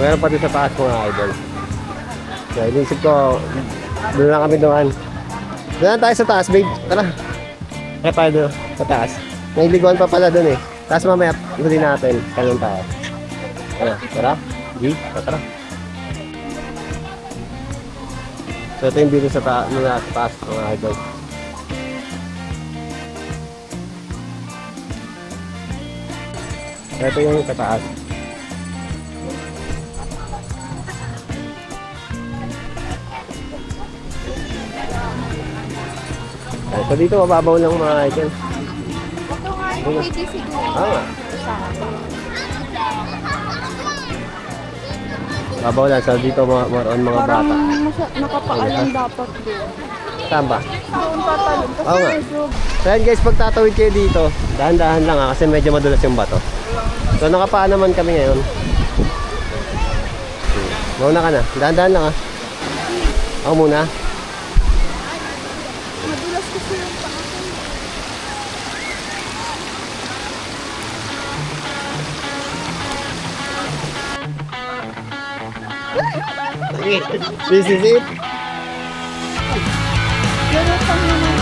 Meron pa din sa taas mga idol. Kaya inisip ko, doon lang kami doon. Doon lang tayo sa taas, babe. Tara. Kaya tayo doon sa taas. May liguan pa pala doon eh. Tapos mamaya, huli natin. Kalang tayo. Tara. G, tara. So ito yung dito sa taas mga idol. Ito yung sa taas. So dito mababaw lang mga idol. Ito nga yung pwede siguro. Ah, mababaw lang. So dito more on mga Parang bata. nakapaalam dapat doon. Saan ba? Doon tatalon. Kasi Oo nga. medyo So yan guys, pag tatawid kayo dito, dahan-dahan lang kasi medyo madulas yung bato. So nakapaan naman kami ngayon. Mauna ka na. Dahan-dahan lang Ako muna. madulas kasi yung paa. This is it. Ganun lang naman.